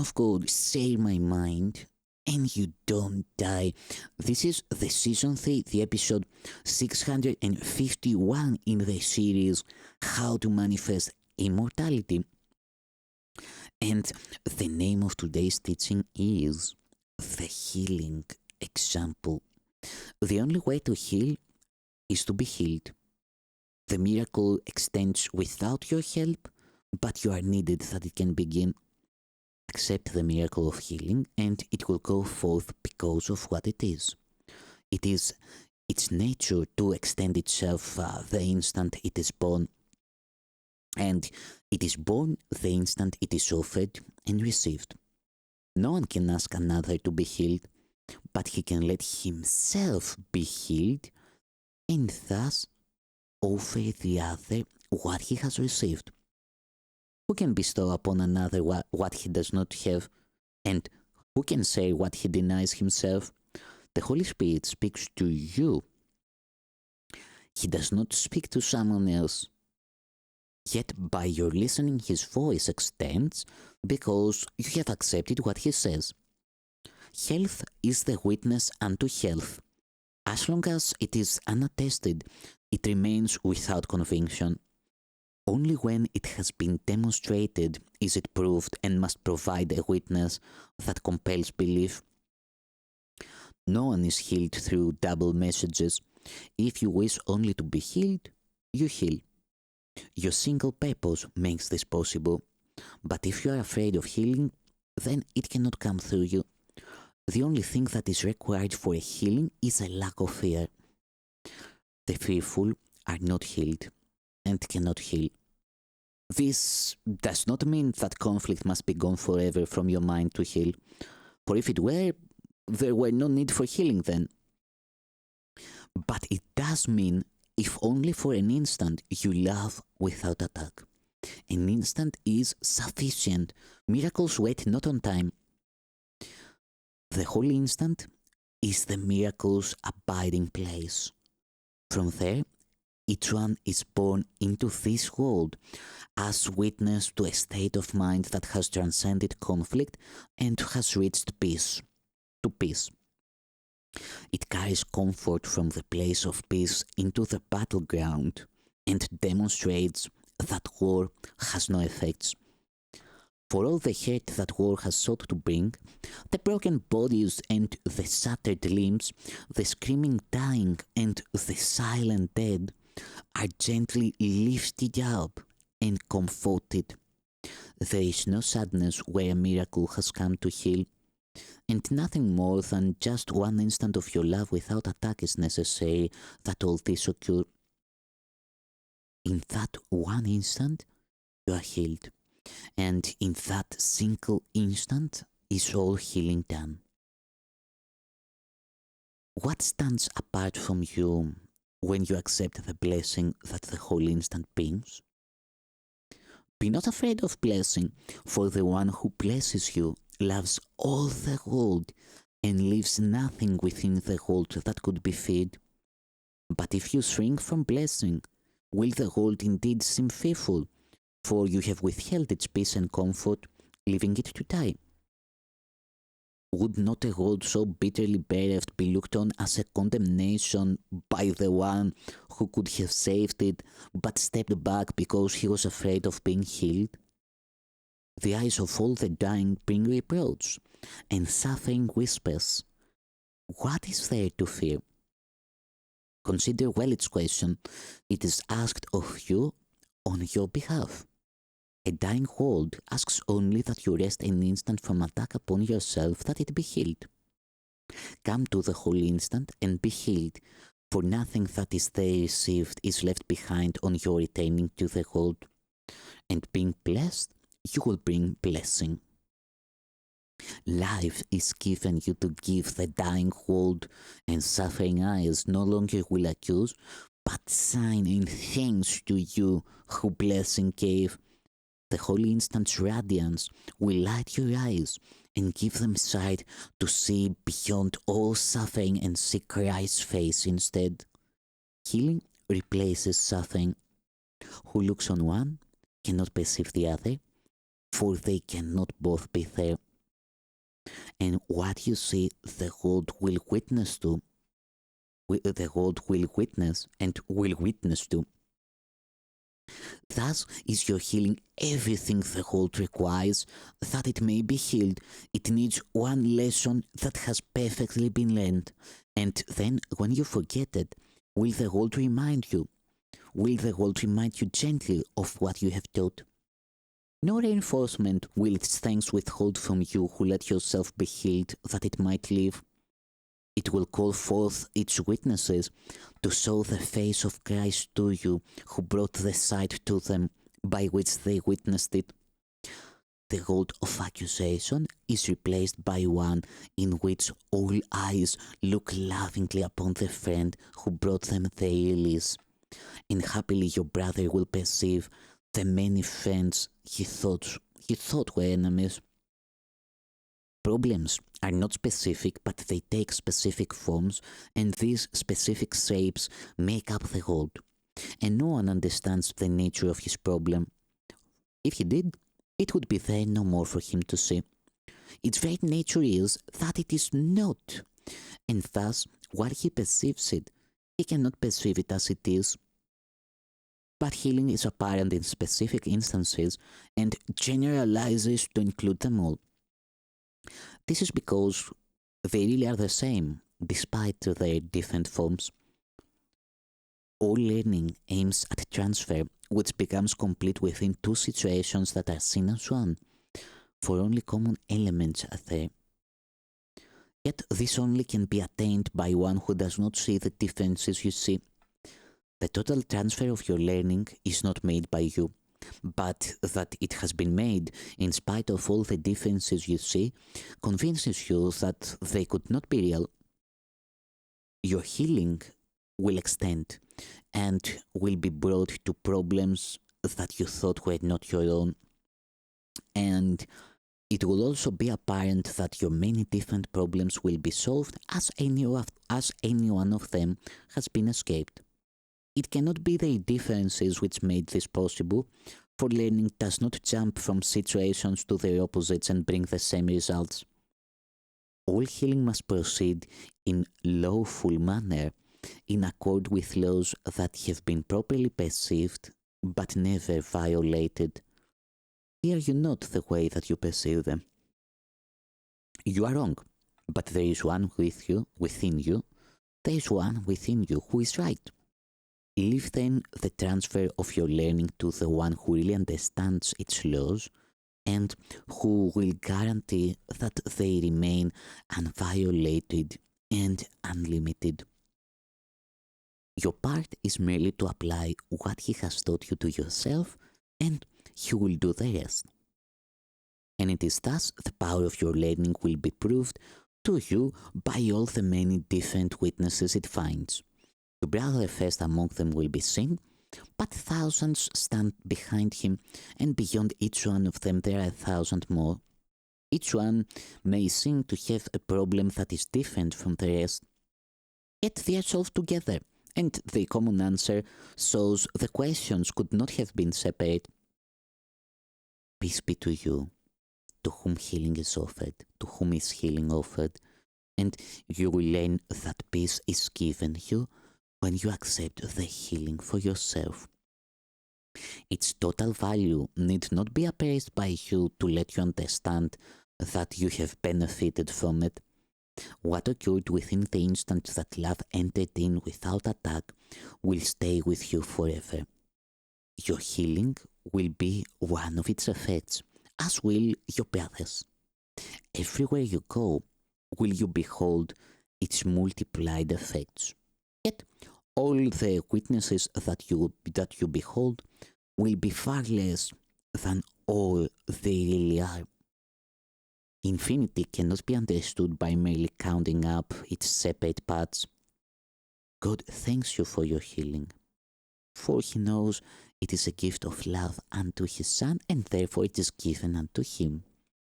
of God, share my mind, and you don't die. This is the season 3, the episode 651 in the series How to Manifest Immortality. And the name of today's teaching is The Healing Example. The only way to heal is to be healed. The miracle extends without your help, but you are needed that it can begin. Accept the miracle of healing, and it will go forth because of what it is. It is its nature to extend itself the instant it is born, and it is born the instant it is offered and received. No one can ask another to be healed, but he can let himself be healed and thus offer the other what he has received. Who can bestow upon another what he does not have? And who can say what he denies himself? The Holy Spirit speaks to you. He does not speak to someone else. Yet by your listening his voice extends because you have accepted what he says. Health is the witness unto health. As long as it is unattested, it remains without conviction. Only when it has been demonstrated is it proved and must provide a witness that compels belief. No one is healed through double messages. If you wish only to be healed, you heal. Your single purpose makes this possible. But if you are afraid of healing, then it cannot come through you. The only thing that is required for a healing is a lack of fear. The fearful are not healed and cannot heal. This does not mean that conflict must be gone forever from your mind to heal, for if it were, there were no need for healing then. But it does mean if only for an instant you love without attack. An instant is sufficient. Miracles wait not on time. The holy instant is the miracle's abiding place. From there, each one is born into this world as witness to a state of mind that has transcended conflict and has reached peace. To peace. It carries comfort from the place of peace into the battleground and demonstrates that war has no effects. For all the hurt that war has sought to bring, the broken bodies and the shattered limbs, the screaming dying and the silent dead are gently lifted up and comforted. There is no sadness where a miracle has come to heal, and nothing more than just one instant of your love without attack is necessary that all this occur. In that one instant, you are healed. And in that single instant is all healing done. What stands apart from you when you accept the blessing that the whole instant brings? Be not afraid of blessing, for the one who blesses you loves all the world and leaves nothing within the world that could be fed. But if you shrink from blessing, will the world indeed seem fearful? For you have withheld its peace and comfort, leaving it to die. Would not a world so bitterly bereft be looked on as a condemnation by the one who could have saved it, but stepped back because he was afraid of being healed? The eyes of all the dying bring reproach, and suffering whispers, "What is there to fear?" Consider well its question. It is asked of you on your behalf. A dying world asks only that you rest an instant from attack upon yourself, that it be healed. Come to the holy instant and be healed, for nothing that is there received is left behind on your returning to the world. And being blessed, you will bring blessing. Life is given you to give the dying world, and suffering eyes no longer will accuse, but sign in thanks to you who blessing gave. The holy instant's radiance will light your eyes and give them sight to see beyond all suffering and see Christ's face instead. Healing replaces suffering. Who looks on one cannot perceive the other, for they cannot both be there. And what you see, the world will witness to, the world will witness and will witness to. Thus is your healing everything the world requires that it may be healed. It needs one lesson that has perfectly been learned. And then, when you forget it, will the world remind you? Will the world remind you gently of what you have taught? No reinforcement will its thanks withhold from you who let yourself be healed that it might live. It will call forth its witnesses to show the face of Christ to you, who brought the sight to them by which they witnessed it. The rod of accusation is replaced by one in which all eyes look lovingly upon the friend who brought them their release. And happily your brother will perceive the many friends he thought were enemies. Problems are not specific, but they take specific forms, and these specific shapes make up the world. And no one understands the nature of his problem. If he did, it would be there no more for him to see. Its very nature is that it is not, and thus, while he perceives it, he cannot perceive it as it is. But healing is apparent in specific instances and generalizes to include them all. This is because they really are the same, despite their different forms. All learning aims at transfer, which becomes complete within two situations that are seen as one, for only common elements are there. Yet this only can be attained by one who does not see the differences you see. The total transfer of your learning is not made by you, but that it has been made in spite of all the differences you see convinces you that they could not be real. Your healing will extend and will be brought to problems that you thought were not your own. And it will also be apparent that your many different problems will be solved as any one of them has been escaped. It cannot be the differences which made this possible, for learning does not jump from situations to their opposites and bring the same results. All healing must proceed in lawful manner, in accord with laws that have been properly perceived but never violated. Fear you not the way that you perceive them. You are wrong, but there is one within you, there is one within you who is right. Leave then the transfer of your learning to the one who really understands its laws and who will guarantee that they remain unviolated and unlimited. Your part is merely to apply what he has taught you to yourself, and he will do the rest. And it is thus the power of your learning will be proved to you by all the many different witnesses it finds. Your brother first among them will be seen, but thousands stand behind him, and beyond each one of them there are 1,000 more. Each one may seem to have a problem that is different from the rest, yet they are solved together, and the common answer shows the questions could not have been separate. Peace be to you, to whom healing is offered, to whom is healing offered, and you will learn that peace is given you when you accept the healing for yourself. Its total value need not be appraised by you to let you understand that you have benefited from it. What occurred within the instant that love entered in without attack will stay with you forever. Your healing will be one of its effects, as will your brother's. Everywhere you go, will you behold its multiplied effects. Yet, all the witnesses that you behold will be far less than all they really are. Infinity cannot be understood by merely counting up its separate parts. God thanks you for your healing, for he knows it is a gift of love unto his Son, and therefore it is given unto him.